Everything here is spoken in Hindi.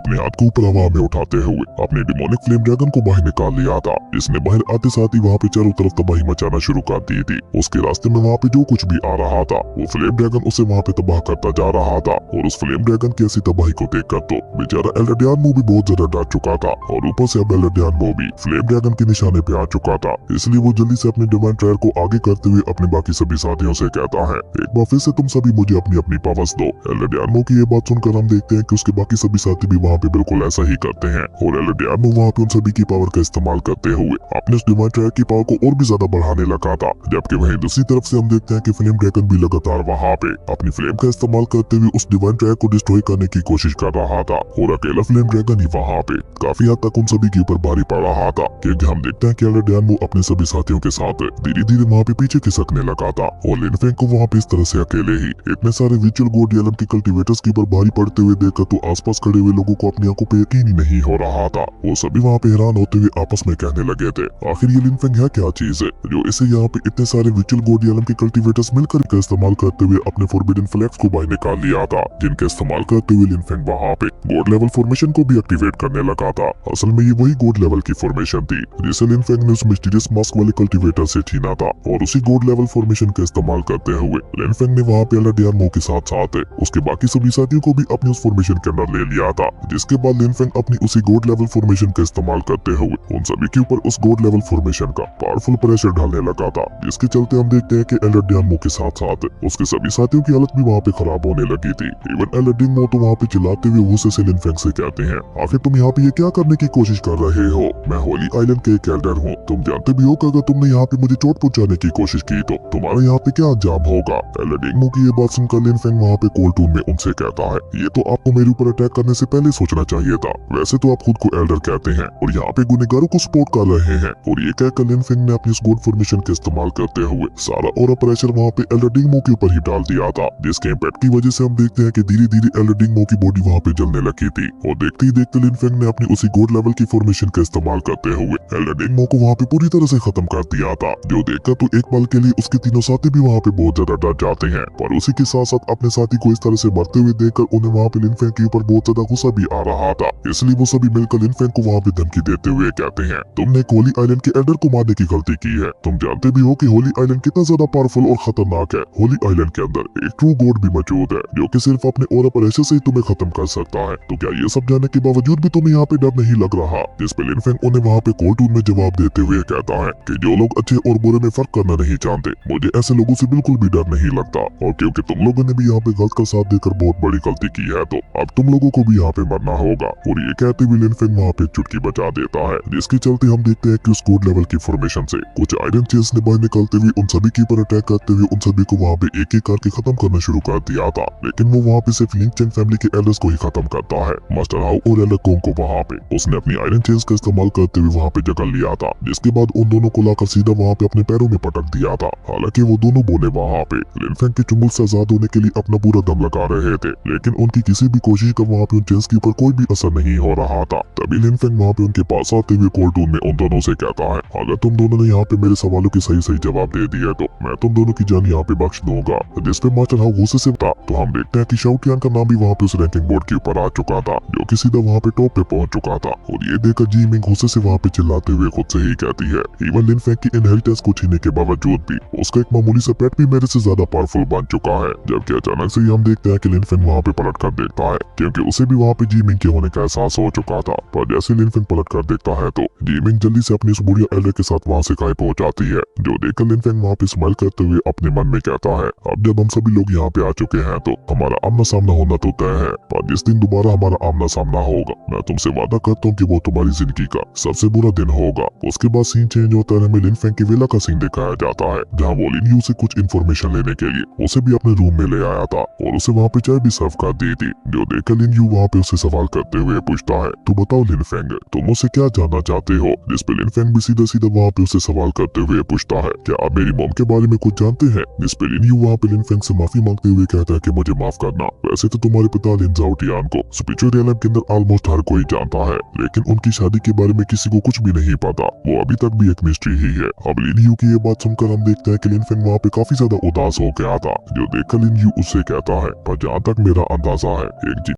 अपने हाथ को ऊपर हवा में उठाते हुए अपने डिमोनिक फ्लेम ड्रैगन को बाहर निकाल लिया था। इसने बाहर आते साथ ही वहाँ पे चारों तरफ तबाही मचाना शुरू कर दी थी। उसके रास्ते में वहाँ पे जो कुछ भी आ रहा था वो फ्लेम ड्रैगन उसे वहाँ पे तबाह करता जा रहा था। और उस फ्लेम ड्रैगन की ऐसी तबाही को देखकर तो बेचारा एल्डरडियानो भी बहुत ज्यादा डर चुका था और ऊपर से अब एल्डरडियानो भी फ्लेम ड्रैगन के निशाने पे आ चुका था। इसलिए वो जल्दी से अपने डिवाइन ट्रायल को आगे करते हुए अपने बाकी सभी साथियों से कहता है, एक बार फिर से तुम सभी मुझे अपनी अपनी पावर्स दो। एल्डरडियानो की ये बात सुनकर हम देखते हैं कि उसके बाकी सभी साथी भी वहाँ पे बिल्कुल ऐसा ही करते हैं और एल्डरडियानो वहाँ पे उन सभी की पावर का इस्तेमाल करते हुए अपने उस डिवाइन ट्रायल की पावर को और भी ज्यादा बढ़ाने लगा था। जबकि वहीं दूसरी तरफ से हम देखते हैं कि फ्लेम ड्रैगन भी लगातार वहाँ पे अपनी फ्लेम का इस्तेमाल करते हुए उस डिवाइन ट्रायल को डिस्ट्रॉय करने की कोशिश कर रहा था और अकेला फ्लेम ड्रैगन ही वहाँ पे काफी हद तक उन सभी के ऊपर भारी पड़ रहा था। क्योंकि हम देखते हैं कि एल्डरडियानो अपने सभी साथियों के साथ धीरे धीरे वहाँ पे पीछे खिसकने लगा था और लिन फेंग को वहाँ पे इस तरह से अकेले ही इतने सारे विचुअल गोड रियलम के कल्टीवेटर्स के ऊपर भारी पड़ते हुए देखकर तो आसपास खड़े हुए लोगों को अपनी आंखों पे यकीन ही नहीं हो रहा था। वो सभी वहाँ पे हैरान होते हुए आपस में कहने लगे थे, आखिर ये लिन फेंग है क्या चीज है जो इसे यहाँ पे इतने सारे विचुअल गोड रियलम के कल्टीवेटर्स मिलकर का इस्तेमाल करते हुए अपने फॉरबिडन फ्लैग्स को बाहर निकाल लिया था, जिनका इस्तेमाल करते हुए लिन फेंग वहाँ पे गोड लेवल फॉर्मेशन को भी एक्टिवेट करने लगा था। असल में ये वही गोड लेवल की फॉर्मेशन थी जिसे लिन फेंग ने उस मिस्टीरियस मास्क वाले कल्टीवेटर से छीना था और उसी गोड लेवल फॉर्मेशन का इस्तेमाल करते हुए लिन फेंग ने वहाँ पे एल्डरडियानो के साथ साथ उसके बाकी सभी साथियों को भी अपने उस फॉर्मेशन के अंदर ले लिया था। जिसके बाद लिन फेंग अपनी उसी गोड लेवल फॉर्मेशन का इस्तेमाल करते हुए उन सभी के ऊपर उस गोड लेवल फॉर्मेशन का पावरफुल प्रेशर डालने लगा था, जिसके चलते हम देखते हैं कि एल्डरडियानो के साथ साथ उसके सभी साथियों की हालत भी वहाँ पे खराब होने लगी थी। इवन एल्डरडियानो तो वहाँ पे चिल्लाते हुए गुस्से से लिन फेंग से कहते हैं, आखिर तुम यहाँ पे ये क्या करने की कोशिश कर रहे हो? मैं होली आइलैंड के एक एल्डर हूँ। तुम जानते भी हो कि अगर तुमने यहाँ पे मुझे चोट पहुंचाने की कोशिश की तो तुम्हारा यहाँ पे क्या अंजाम होगा। एल्डरडियानो की ये बात सुनकर लिन फेंग वहाँ पे कोल्ड टून में उनसे कहता है, ये तो आपको मेरे ऊपर अटैक करने से पहले सोचना चाहिए था। वैसे तो आप खुद को एल्डर कहते हैं और यहाँ पे गुनहगारों को सपोर्ट कर रहे हैं। और ये कहकर लिन फेंग ने अपनी इस गोड फॉर्मेशन का इस्तेमाल करते हुए सारा और प्रेशर वहाँ पे एल्डरडियानो के ऊपर ही डाल दिया था, जिसके इम्पैक्ट की वजह से हम देखते हैं कि धीरे धीरे एल्डरडियानो की बॉडी वहाँ पे जलने लगी थी। और देखते ही देखते लिन फेंग ने अपनी उसी गोड लेवल की फॉर्मेशन का इस्तेमाल करते हुए एल्डरडियानो को वहाँ पे पूरी तरह से खत्म कर दिया था। जो देखकर तो एक पल के लिए उसके तीनों साथी भी वहाँ पे बहुत ज्यादा डर जाते हैं, पर उसी के साथ साथ अपने साथी को इस तरह से मरते हुए देखकर उन्हें वहाँ पे लिन फेंग के ऊपर बहुत ज्यादा गुस्सा भी आ रहा था। इसलिए वो सभी मिलकर लिन फेंग को वहाँ पे धमकी देते हुए कहते हैं, तुमने होली आइलैंड के एल्डर को मारने की गलती की है। तुम जानते भी हो कि होली आइलैंड कितना ज्यादा पावरफुल और खतरनाक है। होली आइलैंड के अंदर एक ट्रू गॉड भी मौजूद है जो कि सिर्फ अपने ऑरा प्रेशर से ही तुम्हें खत्म कर सकता है। तो क्या ये सब जानने के बावजूद भी तुम्हें यहाँ पे डर नहीं लग रहा? जिस पे लिन फेंग उन्हें वहाँ पे कोल्ड टून में जवाब देते हुए कहता है कि जो लोग अच्छे और बुरे में फर्क करना नहीं जानते, मुझे ऐसे लोगों से बिल्कुल भी डर नहीं लगता। और क्योंकि तुम लोगों ने भी यहाँ पे गलत का साथ देकर बहुत बड़ी गलती की है तो अब तुम लोगों को भी यहाँ पे मरना होगा। और ये कहते हुए लिन फेंग वहाँ पे चुटकी बचा देता है, जिसके चलते हम देखते हैं कि उस गोड लेवल की फॉर्मेशन से कुछ आयरन चेयर्स ने बाहर निकलते हुए उन सभी के ऊपर अटैक करते हुए उन सभी को वहाँ पे एक एक करके खत्म करना शुरू कर दिया था। लेकिन वो वहाँ पे सिर्फ लिंग चेंग फैमिली के एल्डर्स को ही खत्म करता है। मास्टर हाउ और एल्डर कोंग को वहाँ पे उसने अपनी आयरन चेयर्स का इस्तेमाल करते हुए वहाँ पे जगह लिया था, जिसके बाद उन दोनों को लाकर सीधा वहाँ पे अपने पैरों में पटक दिया था। हालांकि वो दोनों बोले वहाँ पे लिन फेंग के चुंगल से आजाद होने के लिए अपना पूरा दम लगा रहे थे, लेकिन उनकी किसी भी कोशिश का वहाँ पे उन चेयर्स के ऊपर कोई भी असर नहीं हो रहा था। तभी लिन फेंग वहाँ पे उनके पास आते हुए कोल्ड टून में उन दोनों से कहता है, अगर तुम दोनों ने यहाँ पे मेरे सवालों के सही सही जवाब दे दिए तो मैं तुम दोनों की जान यहाँ पे बख्श दूंगा। जिस पे मास्टर हाउ गुस्से से था तो हम देखते हैं कि शाओटियान का नाम भी वहाँ पे उस रैंकिंग बोर्ड के ऊपर आ चुका था, जो कि सीधा वहाँ पे टॉप पे पहुंच चुका था। और ये देखकर जी मिंग गुस्से से वहाँ पे चिल्लाते हुए खुद से ही कहती है, इवन लिन फेंग की इनहेरिटेंस को छीनने के बावजूद भी उसका एक मामूली सा पेट भी मेरे से ज्यादा पावरफुल बन चुका है। जबकि अचानक से ही हम देखते हैं कि लिन फेंग वहाँ पे पलट कर देखता है, क्योंकि उसे भी वहाँ पे जी मिंग के होने का एहसास हो चुका था। पर जैसे लिन फेंग पलट कर देखता है तो जी मिंग जल्दी से अपनी उस बुढ़िया एल्डर के साथ वहाँ से गायब हो जाती है। जो देखकर लिन फेंग वहाँ पे स्माइल करते हुए अपने मन में कहता है, अब जब हम सभी लोग यहाँ पे आ चुके हैं तो हमारा आमना सामना होना तो तय है, पर जिस दिन दोबारा हमारा आमना सामना होगा मैं तुमसे वादा करता हूँ कि वो तुम्हारी जिंदगी का सबसे बुरा दिन होगा। उसके बाद सीन चेंज होता है, हमें लिन फेंग की विला का सीन दिखाया जाता है, जहाँ वो लिन यू से कुछ इन्फॉर्मेशन लेने के लिए उसे भी अपने रूम में ले आया था और उसे वहाँ पे चाय भी सर्व कर दी थी। जो देखकर लिन यू वहाँ पे उसे सवाल करते हुए पूछता है, तो बताओ लिन फेंग तुम मुझसे क्या जानना चाहते हो? जिस पे लिन फेंग भी सीधा सीधा वहाँ पे उसे सवाल करते हुए पूछता है, क्या आप मेरी मॉम के बारे में कुछ जानते हैं? जिस पे लिन यू वहाँ पे लिन फेंग से माफी मांगते हुए कहता है कि मुझे माफ करना, वैसे तो तुम्हारे पिता लिन ज़ाओटियान को स्पिरिचुअल रियलम के अंदर ऑलमोस्ट हर कोई जानता है, लेकिन उनकी शादी के बारे में किसी को कुछ भी नहीं पता, वो अभी तक भी एक मिस्ट्री ही है। अब लिन यू की ये बात सुनकर हम देखते हैं कि लिन फेंग वहाँ पे काफी ज्यादा उदास हो गया था। जो देखकर लिन यू उससे कहता है, पर जहाँ तक मेरा अंदाजा है एक